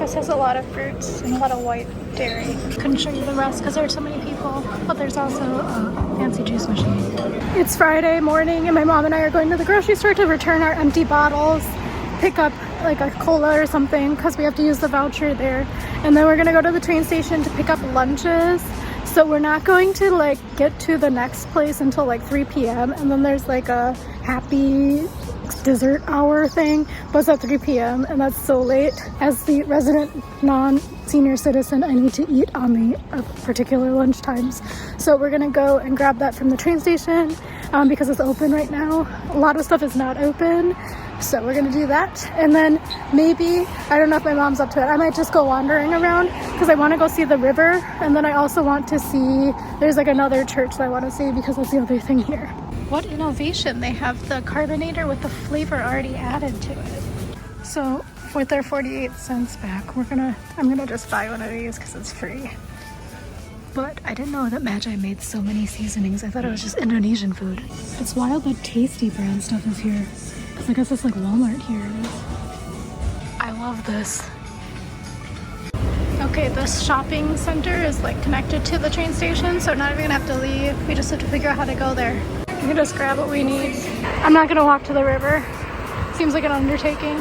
breakfast has a lot of fruits and a lot of white dairy. Couldn't show you the rest because there are so many people, but there's also a fancy juice machine. It's Friday morning and my mom and I are going to the grocery store to return our empty bottles, pick up like a cola or something because we have to use the voucher there. And then we're gonna go to the train station to pick up lunches. So we're not going to like get to the next place until like 3 p.m. and then there's like a happy dessert hour thing, but it's at 3 p.m. and that's so late. As the resident non-senior citizen, I need to eat on the particular lunch times. So we're gonna go and grab that from the train station because it's open right now. A lot of stuff is not open. So we're gonna do that, and then maybe, I don't know if my mom's up to it, I might just go wandering around because I want to go see the river, and then I also want to see, there's like another church that I want to see because that's the other thing here. What innovation, they have the carbonator with the flavor already added to it. So with their 48 cents back, I'm gonna just buy one of these because it's free. But I didn't know that Magi made so many seasonings. I thought it was just Indonesian food. It's wild that Tasty brand stuff is here. I guess it's like Walmart here. I love this. Okay, this shopping center is like connected to the train station, so we're not even gonna have to leave. We just have to figure out how to go there. We can just grab what we need. I'm not gonna walk to the river. Seems like an undertaking.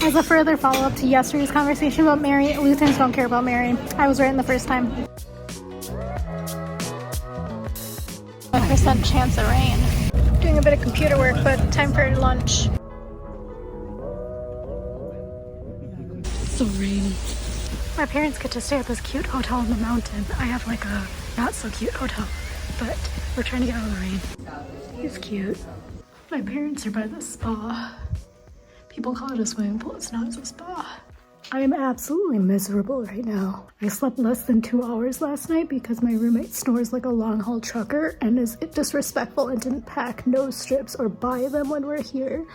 As a further follow-up to yesterday's conversation about Mary, Lutherans don't care about Mary. I was right in the first time. 1% chance of rain. Doing a bit of computer work, but time for lunch. So rainy. My parents get to stay at this cute hotel in the mountain. I have like a not so cute hotel, but we're trying to get out of the rain. It's cute. My parents are by the spa. People call it a swimming pool. It's not, it's a spa. I am absolutely miserable right now. I slept less than 2 hours last night because my roommate snores like a long-haul trucker and is disrespectful and didn't pack nose strips or buy them when we're here.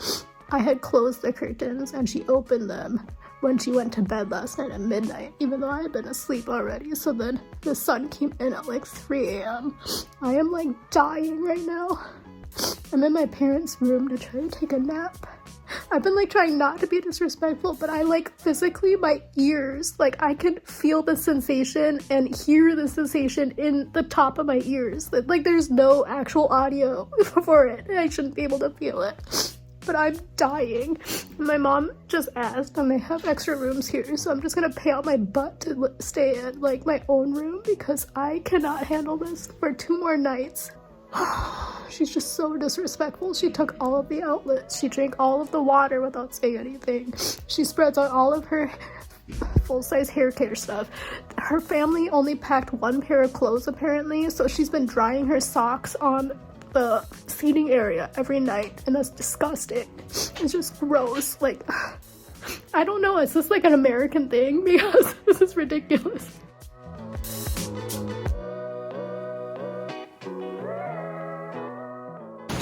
I had closed the curtains and she opened them when she went to bed last night at midnight, even though I had been asleep already. So then the sun came in at like 3 a.m. I am like dying right now. I'm in my parents' room to try to take a nap. I've been like trying not to be disrespectful, but I like physically, my ears, like I can feel the sensation and hear the sensation in the top of my ears. Like there's no actual audio for it. I shouldn't be able to feel it, but I'm dying. My mom just asked and they have extra rooms here, so I'm just gonna pay out my butt to stay in like my own room because I cannot handle this for 2 more nights. She's just so disrespectful. She took all of the outlets. She drank all of the water without saying anything. She spreads out all of her full-size hair care stuff. Her family only packed 1 pair of clothes apparently, so she's been drying her socks on the seating area every night, and that's disgusting. It's just gross. Like, I don't know, is this like an American thing? Because this is ridiculous.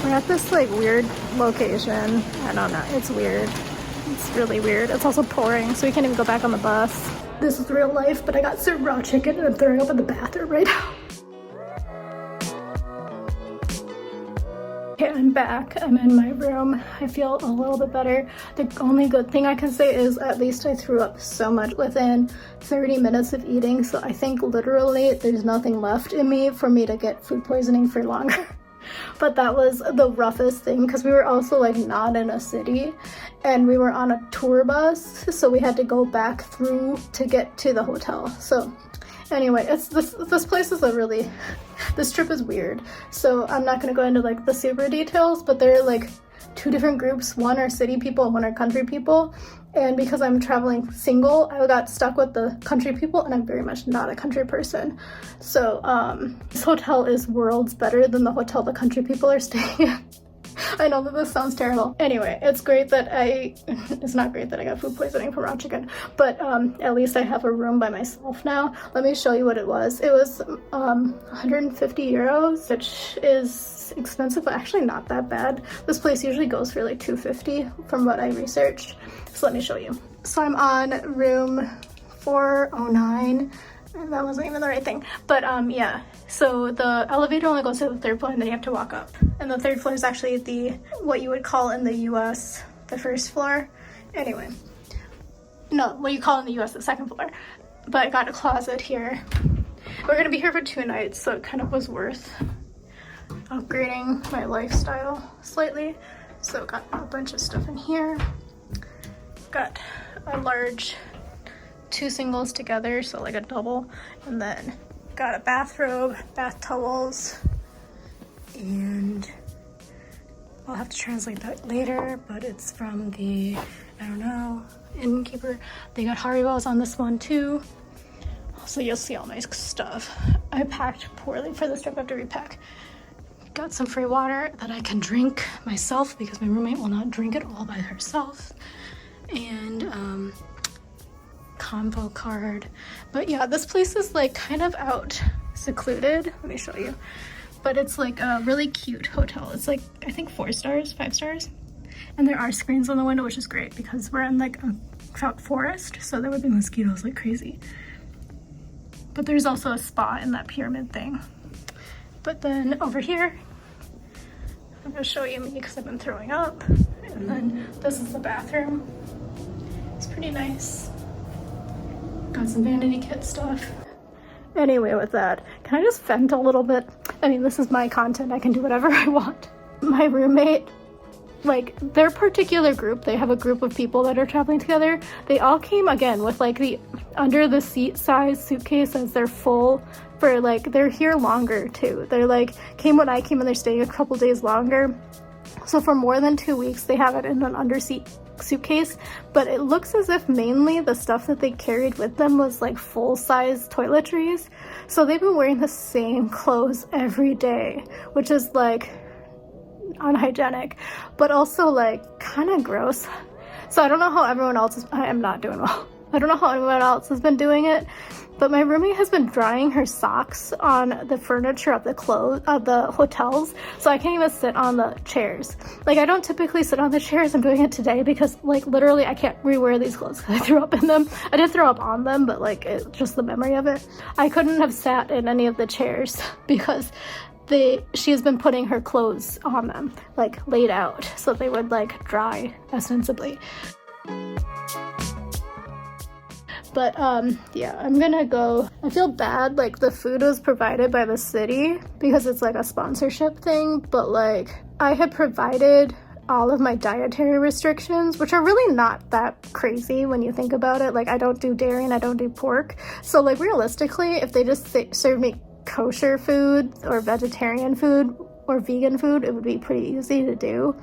We're at this like weird location. I don't know, it's weird. It's really weird. It's also pouring, so we can't even go back on the bus. This is real life, but I got served raw chicken and I'm throwing up in the bathroom right now. Okay, I'm back. I'm in my room. I feel a little bit better. The only good thing I can say is at least I threw up so much within 30 minutes of eating, so I think literally there's nothing left in me for me to get food poisoning for longer. But that was the roughest thing because we were also like not in a city and we were on a tour bus, so we had to go back through to get to the hotel. So anyway, it's this place is this trip is weird, so I'm not gonna go into like the super details, but there are like 2 different groups. One are city people and one are country people, and because I'm traveling single, I got stuck with the country people and I'm very much not a country person. So this hotel is worlds better than the hotel the country people are staying in. I know that this sounds terrible. Anyway, it's not great that I got food poisoning from raw chicken, but at least I have a room by myself now. Let me show you what it was. It was 150 euros, which is expensive, but actually not that bad. This place usually goes for like 250 from what I researched. So let me show you. So I'm on room 409. That wasn't even the right thing, but yeah, so the elevator only goes to the 3rd floor and then you have to walk up, and the 3rd floor is actually what you would call in the US the 1st floor. Anyway, no, what you call in the US the second floor. But I got a closet here. We're gonna be here for 2 nights, so it kind of was worth upgrading my lifestyle slightly. So got a bunch of stuff in here. Got a large 2 singles together, so like a double, and then got a bathrobe, bath towels, and I'll have to translate that later, but it's from the, I don't know, innkeeper. They got Haribos on this one too, so you'll see all my stuff. I packed poorly for this trip. I have to repack. Got some free water that I can drink myself because my roommate will not drink it all by herself, and combo card. But yeah, this place is like kind of out secluded. Let me show you. But it's like a really cute hotel. It's like, I think 4 stars, 5 stars. And there are screens on the window, which is great because we're in like a trout forest, so there would be mosquitoes like crazy. But there's also a spa in that pyramid thing. But then over here, I'm gonna show you me because I've been throwing up. And then this is the bathroom. It's pretty nice. Got some vanity kit stuff. Anyway, with that, can I just vent a little bit? I mean, this is my content. I can do whatever I want. My roommate, like their particular group, they have a group of people that are traveling together. They all came again with like the under the seat size suitcase as they're full for like, they're here longer too. They're like, came when I came and they're staying a couple days longer. So for more than 2 weeks, they have it in an underseat suitcase, but it looks as if mainly the stuff that they carried with them was like full-size toiletries. So they've been wearing the same clothes every day, which is like unhygienic, but also like kind of gross. So I don't know how everyone else is, I am not doing well. I don't know how everyone else has been doing it, but my roommate has been drying her socks on the furniture of the hotels, so I can't even sit on the chairs. Like, I don't typically sit on the chairs. I'm doing it today because like literally I can't rewear these clothes because I threw up in them. I did throw up on them, but like just the memory of it. I couldn't have sat in any of the chairs because she has been putting her clothes on them, like laid out, so they would like dry ostensibly. But yeah, I'm gonna go. I feel bad, like the food was provided by the city because it's like a sponsorship thing, but like I had provided all of my dietary restrictions, which are really not that crazy when you think about it. Like I don't do dairy and I don't do pork. So like realistically, if they just serve me kosher food or vegetarian food or vegan food, it would be pretty easy to do.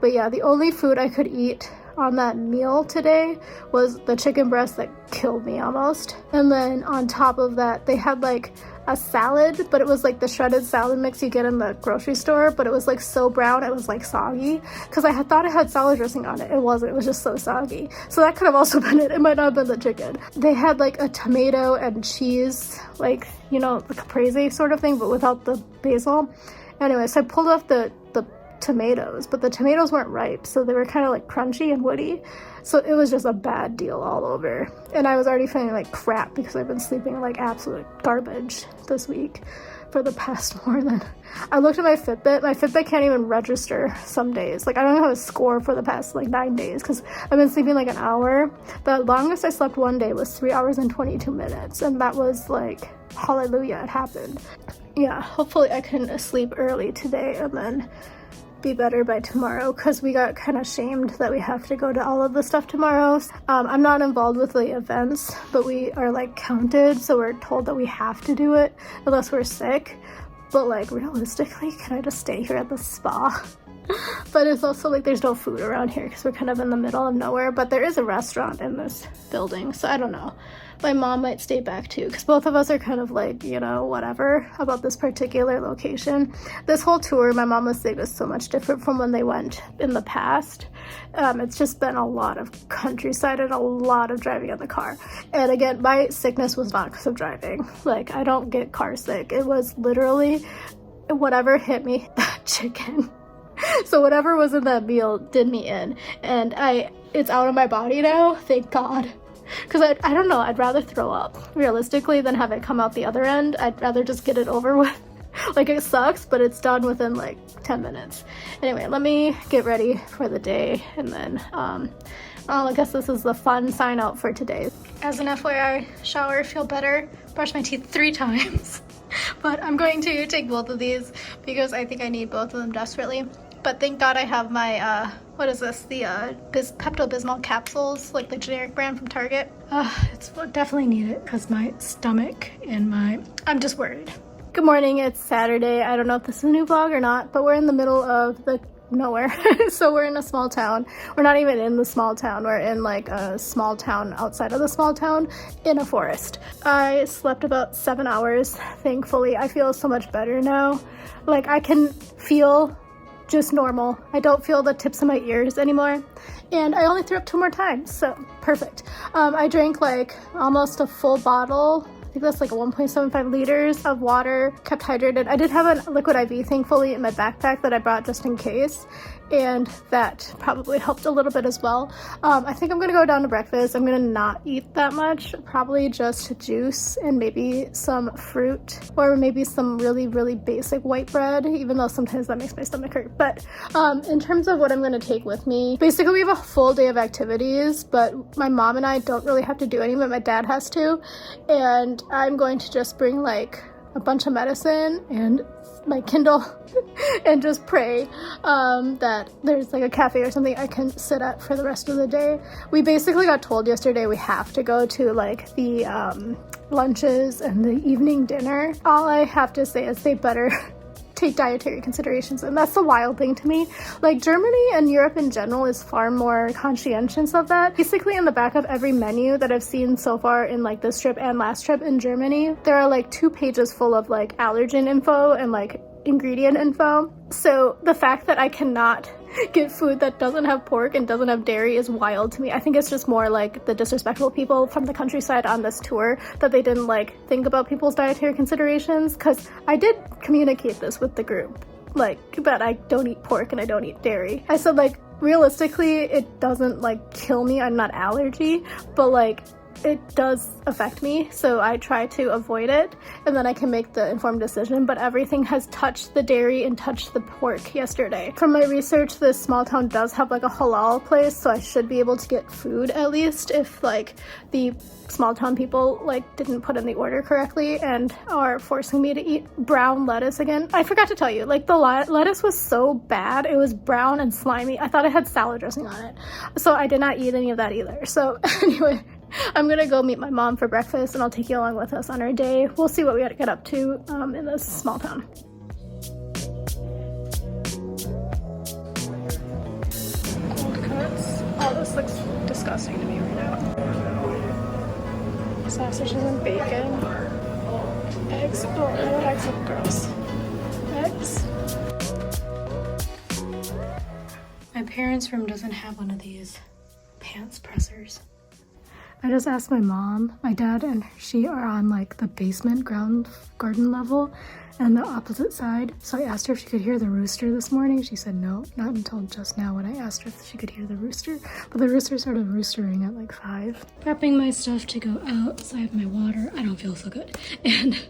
But yeah, the only food I could eat on that meal today was the chicken breast that killed me almost. And then on top of that, they had like a salad, but it was like the shredded salad mix you get in the grocery store, but it was like so brown it was like soggy because I had thought it had salad dressing on it. It wasn't. It was just so soggy. So that could have also been it. It might not have been the chicken. They had like a tomato and cheese, like, you know, the caprese sort of thing, but without the basil. Anyway, so I pulled off the tomatoes, but the tomatoes weren't ripe, so they were kind of like crunchy and woody. So it was just a bad deal all over. And I was already feeling like crap because I've been sleeping like absolute garbage this week for the past more than... I looked at my Fitbit. My Fitbit can't even register some days. Like I don't have a score for the past like 9 days because I've been sleeping like an hour. The longest I slept one day was 3 hours and 22 minutes. And that was like, hallelujah, it happened. Yeah, hopefully I can sleep early today and then be better by tomorrow because we got kind of shamed that we have to go to all of the stuff tomorrow. I'm not involved with the events, but we are like counted, so we're told that we have to do it unless we're sick. But like realistically, can I just stay here at the spa? But it's also like there's no food around here because we're kind of in the middle of nowhere, but there is a restaurant in this building, so I don't know. My mom might stay back too because both of us are kind of like, you know, whatever about this particular location. This whole tour, my mom was saying, is so much different from when they went in the past. It's just been a lot of countryside and a lot of driving in the car. And again, my sickness was not because of driving. Like I don't get car sick. It was literally whatever hit me, that chicken. So whatever was in that meal did me in, and it's out of my body now, thank God. Because I don't know, I'd rather throw up realistically than have it come out the other end. I'd rather just get it over with. Like it sucks, but it's done within like 10 minutes. Anyway, let me get ready for the day and then I'll I guess this is the fun sign out for today. As an FYI, shower, feel better, brush my teeth 3 times. But I'm going to take both of these because I think I need both of them desperately. But thank God I have my, what is this? The Pepto-Bismol capsules, like the generic brand from Target. It's definitely need it because my stomach and I'm just worried. Good morning, it's Saturday. I don't know if this is a new vlog or not, but we're in the middle of the nowhere. So we're in a small town. We're not even in the small town. We're in like a small town outside of the small town in a forest. I slept about 7 hours, thankfully. I feel so much better now. Like I can feel just normal. I don't feel the tips of my ears anymore. And I only threw up 2 more times, so perfect. I drank like almost a full bottle. I think that's like 1.75 liters of water, kept hydrated. I did have a liquid IV, thankfully, in my backpack that I brought just in case, and that probably helped a little bit as well. I think I'm gonna go down to breakfast. I'm gonna not eat that much, probably just juice and maybe some fruit, or maybe some really, really basic white bread, even though sometimes that makes my stomach hurt. But in terms of what I'm gonna take with me, basically we have a full day of activities, but my mom and I don't really have to do any, but my dad has to, and I'm going to just bring like a bunch of medicine and my Kindle and just pray that there's like a cafe or something I can sit at for the rest of the day. We basically got told yesterday we have to go to like the lunches and the evening dinner. All I have to say is they better take dietary considerations, and that's the wild thing to me. Like Germany and Europe in general is far more conscientious of that. Basically in the back of every menu that I've seen so far in like this trip and last trip in Germany, there are like 2 pages full of like allergen info and like ingredient info. So the fact that I cannot get food that doesn't have pork and doesn't have dairy is wild to me. I think it's just more like the disrespectful people from the countryside on this tour that they didn't like think about people's dietary considerations, because I did communicate this with the group, like that I don't eat pork and I don't eat dairy. I said like realistically it doesn't like kill me, I'm not allergy, but like it does affect me, so I try to avoid it and then I can make the informed decision. But everything has touched the dairy and touched the pork yesterday. From my research, this small town does have like a halal place, so I should be able to get food at least if like the small town people like didn't put in the order correctly and are forcing me to eat brown lettuce again. I forgot to tell you, like the lettuce was so bad, it was brown and slimy. I thought it had salad dressing on it, so I did not eat any of that either. So anyway, I'm gonna go meet my mom for breakfast and I'll take you along with us on our day. We'll see what we gotta get up to in this small town. Cold cuts. Oh, this looks disgusting to me right now. Sausages and bacon. Eggs. Oh, no, eggs look gross. Eggs. My parents' room doesn't have one of these pants pressers. I just asked my mom. My dad and she are on like the basement garden level and the opposite side. So I asked her if she could hear the rooster this morning. She said no, not until just now when I asked her if she could hear the rooster. But the rooster started roostering at like 5. Prepping my stuff to go out. So I have my water. I don't feel so good. And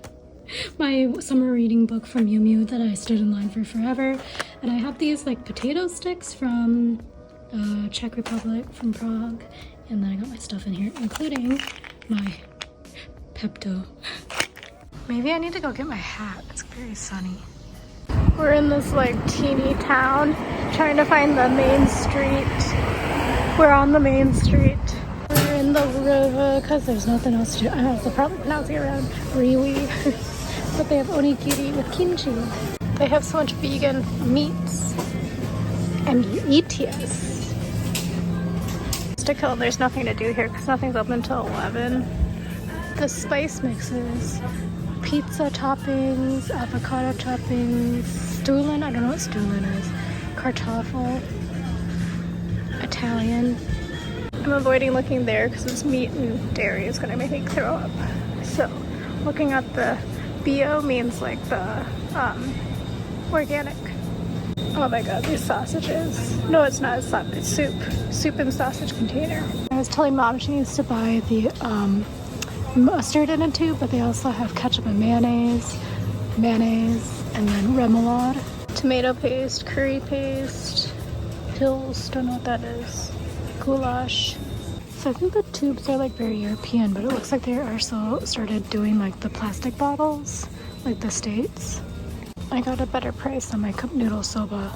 my summer reading book from Miu Miu that I stood in line for forever. And I have these like potato sticks from Czech Republic, from Prague. And then I got my stuff in here, including my Pepto. Maybe I need to go get my hat. It's very sunny. We're in this like teeny town, trying to find the main street. We're on the main street. We're in the river because there's nothing else to do. I have to probably pronounce it around Riwi. But they have onigiri with kimchi. They have so much vegan meats and ETS. There's nothing to do here because nothing's open until 11. The spice mixes, pizza toppings, avocado toppings, stulin, I don't know what stulin is, kartoffel, Italian. I'm avoiding looking there because it's meat and dairy is going to make me throw up. So looking at the bio means like the organic. Oh my god, these sausages. No, it's not. It's soup. Soup and sausage container. I was telling mom she needs to buy the mustard in a tube, but they also have ketchup and mayonnaise, and then remoulade. Tomato paste, curry paste, pills, don't know what that is. goulash. So I think the tubes are like very European, but it looks like they also started doing like the plastic bottles, like the States. I got a better price on my cup noodle soba.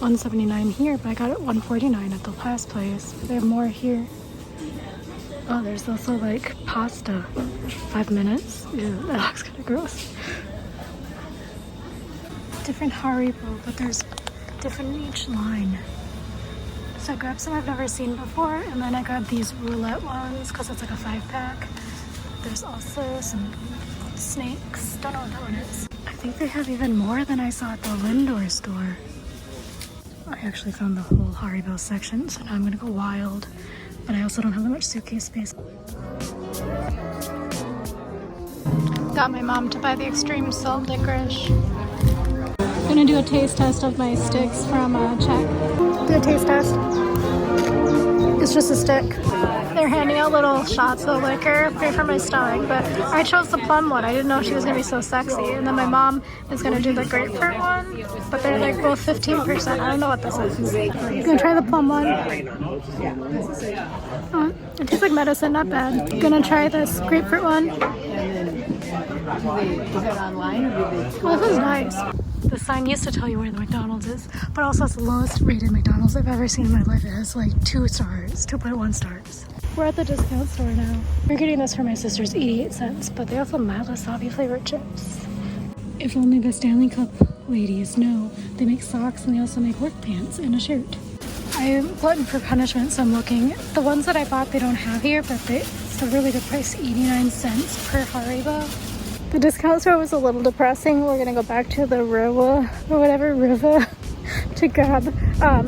$1.79 here, but I got it $1.49 at the last place. They have more here. Oh, there's also like pasta. 5 minutes. Ew, that looks kind of gross. Different Haribo, but there's different in each line. So I grabbed some I've never seen before, and then I grabbed these roulette ones because it's like a 5-pack. There's also some snakes. Don't know what that one is. I think they have even more than I saw at the Lindor store. I actually found the whole Haribo section, so now I'm gonna go wild. But I also don't have that much suitcase space. Got my mom to buy the extreme salt licorice. I'm gonna do a taste test of my sticks from Czech. Do a taste test. It's just a stick. They're handing out little shots of liquor, great for my stomach, but I chose the plum one. I didn't know she was gonna be so sexy. And then my mom is gonna do the grapefruit one, but they're like both 15%. I don't know what this is. I'm gonna try the plum one. Oh, it tastes like medicine, not bad. I'm gonna try this grapefruit one. Oh, this is nice. The sign used to tell you where the McDonald's is, but also it's the lowest rated McDonald's I've ever seen in my life. It has like 2 stars, 2.1 stars. We're at the discount store now. We're getting this for my sister's 88 cents, but they also have wasabi flavored chips. If only the Stanley Cup ladies know, they make socks and they also make work pants and a shirt. I am glutton for punishment, so I'm looking. The ones that I bought they don't have here, but it's a really good price, 89 cents per Haribo. The discount store was a little depressing. We're gonna go back to the Riva to grab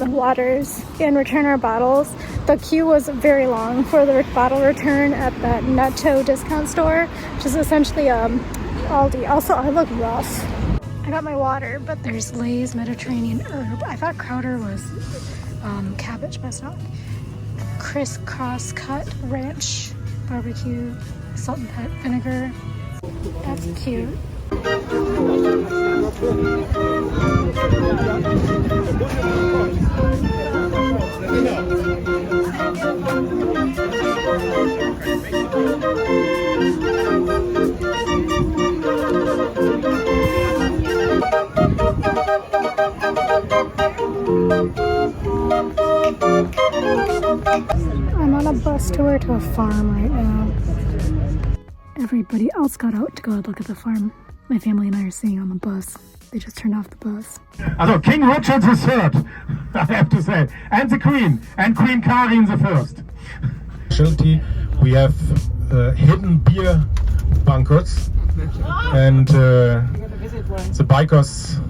waters and return our bottles. The queue was very long for the bottle return at that Netto discount store, which is essentially Aldi. Also, I look rough. I got my water, but there's Lay's Mediterranean herb. I thought Crowder was cabbage, but it's not. Crisscross cut ranch barbecue, salt and pepper vinegar. That's cute. I'm on a bus tour to a farm right now. Everybody else got out to go look at the farm. My family and I are sitting on the bus. They just turned off the bus. Also King Richard III, I have to say, and the Queen, and Queen Karin the First. Specialty, we have hidden beer bunkers, and the bikers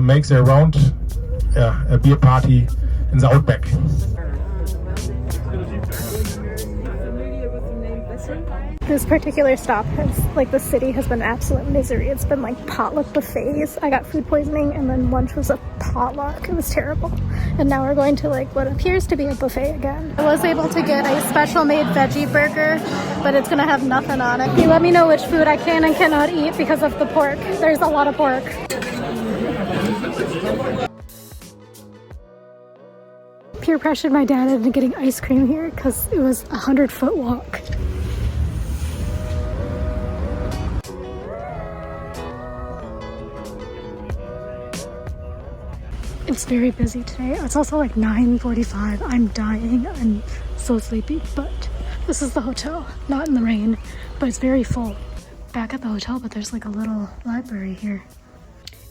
make their round a beer party in the outback. This particular stop has, like, the city has been absolute misery. It's been like potluck buffets. I got food poisoning and then lunch was a potluck. It was terrible. And now we're going to like what appears to be a buffet again. I was able to get a special made veggie burger, but it's gonna have nothing on it. You let me know which food I can and cannot eat because of the pork. There's a lot of pork. Peer pressured my dad into getting ice cream here because it was a 100-foot walk. It's very busy today. It's also like 9:45. I'm dying. I'm so sleepy, but this is the hotel. Not in the rain, but it's very full. Back at the hotel, but there's like a little library here.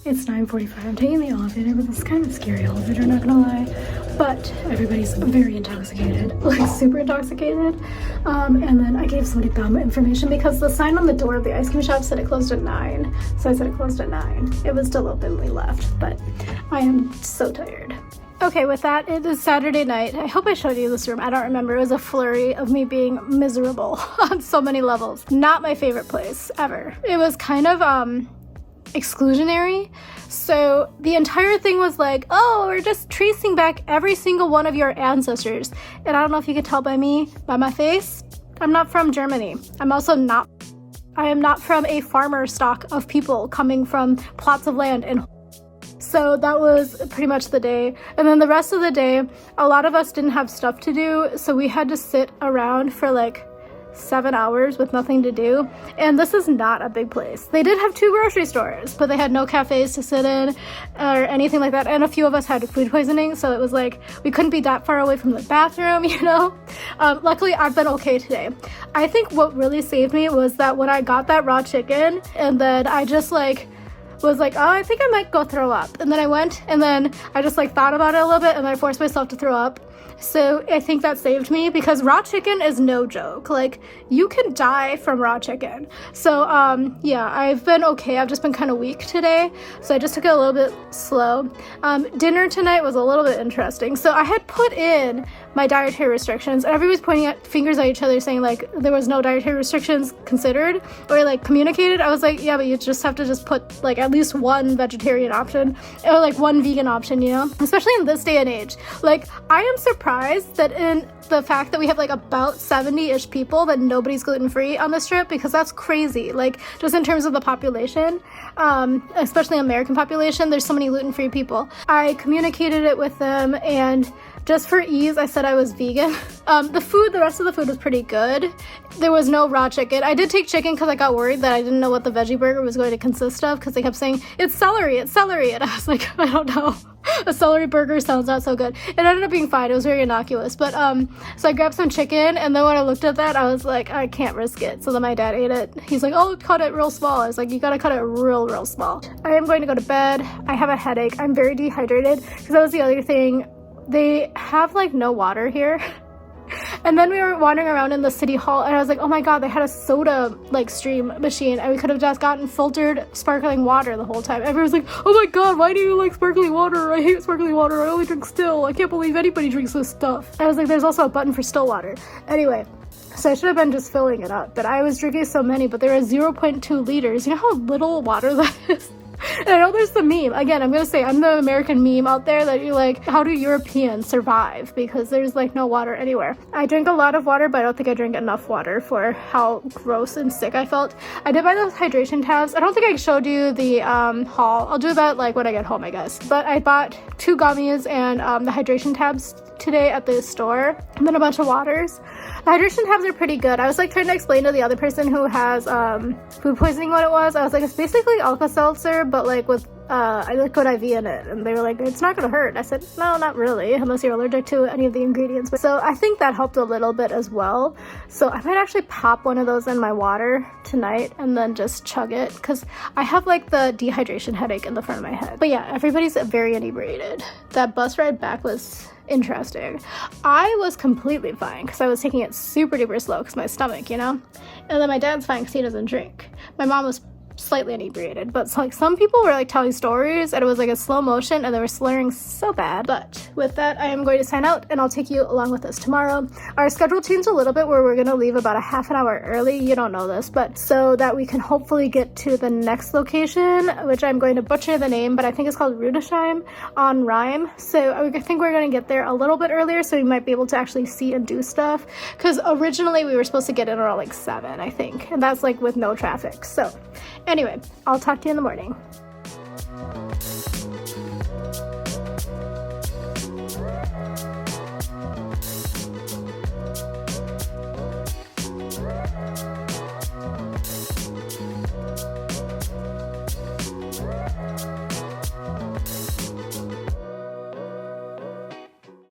It's 9:45. I'm taking the elevator, but this is kind of a scary elevator, not gonna lie. But everybody's very intoxicated, like super intoxicated. And then I gave somebody dumb information because the sign on the door of the ice cream shop said it closed at 9. So I said it closed at 9. It was still open, we left, but I am so tired. Okay, with that, it is Saturday night. I hope I showed you this room. I don't remember. It was a flurry of me being miserable on so many levels. Not my favorite place ever. It was kind of exclusionary. So the entire thing was like, oh, we're just tracing back every single one of your ancestors. And I don't know if you could tell by me, by my face, I'm not from Germany. I am not from a farmer stock of people coming from plots of land and So that was pretty much the day. And then the rest of the day, a lot of us didn't have stuff to do, so we had to sit around for like 7 hours with nothing to do. And this is not a big place. They did have 2 grocery stores, but they had no cafes to sit in or anything like that. And a few of us had food poisoning, so it was like we couldn't be that far away from the bathroom, you know. Luckily I've been okay today. I think what really saved me was that when I got that raw chicken, and then I just like was like, oh, I think I might go throw up. And then I went, and then I just like thought about it a little bit, and then I forced myself to throw up. So I think that saved me, because raw chicken is no joke. Like, you can die from raw chicken. So yeah, I've been okay. I've just been kind of weak today, so I just took it a little bit slow. Dinner tonight was a little bit interesting. So I had put in my dietary restrictions, and everybody's pointing at fingers at each other saying like there was no dietary restrictions considered or like communicated. I was like, yeah, but you just have to just put like at least one vegetarian option or like one vegan option, you know, especially in this day and age. Like, I am surprised that in the fact that we have like about 70-ish people that nobody's gluten-free on this trip, because that's crazy. Like, just in terms of the population, especially American population, there's so many gluten-free people. I communicated it with them, and just for ease, I said I was vegan. The rest of the food was pretty good. There was no raw chicken. I did take chicken because I got worried that I didn't know what the veggie burger was going to consist of, because they kept saying, it's celery, and I was like, I don't know. A celery burger sounds not so good. It ended up being fine. It was very innocuous. But so I grabbed some chicken, and then when I looked at that, I was like, I can't risk it. So then my dad ate it. He's like, oh, cut it real small. I was like, you gotta cut it real small. I am going to go to bed. I have a headache. I'm very dehydrated, because that was the other thing. They have like no water here. And then we were wandering around in the city hall, and I was like, oh my god, they had a soda like stream machine, and we could have just gotten filtered sparkling water the whole time. Everyone's like, oh my god, why do you like sparkling water? I hate sparkling water. I only drink still. I can't believe anybody drinks this stuff. I was like, there's also a button for still water. Anyway, so I should have been just filling it up, but I was drinking so many, but there were 0.2 liters. You know how little water that is? And I know there's the meme. Again, I'm gonna say I'm the American meme out there that you're like, how do Europeans survive? Because there's like no water anywhere. I drink a lot of water, but I don't think I drink enough water for how gross and sick I felt. I did buy those hydration tabs. I don't think I showed you the haul. I'll do that like when I get home, I guess. But I bought 2 gummies and the hydration tabs today at the store, and then a bunch of waters. The hydration tabs are pretty good. I was like trying to explain to the other person who has food poisoning what it was. I was like, it's basically Alka-Seltzer, but like with I liquid IV in it, and they were like, it's not gonna hurt. I said, no, not really, unless you're allergic to any of the ingredients. So I think that helped a little bit as well. So I might actually pop one of those in my water tonight and then just chug it, because I have like the dehydration headache in the front of my head. But yeah, everybody's very inebriated. That bus ride back was interesting. I was completely fine because I was taking it super duper slow because my stomach, you know. And then my dad's fine because he doesn't drink. My mom was slightly inebriated, but like some people were like telling stories, and it was like a slow motion, and they were slurring so bad. But with that, I am going to sign out, and I'll take you along with us tomorrow. Our schedule changed a little bit, where we're going to leave about a half an hour early. You don't know this, but so that we can hopefully get to the next location, which I'm going to butcher the name, but I think it's called Rudesheim on Rhine. So I think we're going to get there a little bit earlier, so we might be able to actually see and do stuff, because originally we were supposed to get in around like 7, I think, and that's like with no traffic. So anyway, I'll talk to you in the morning.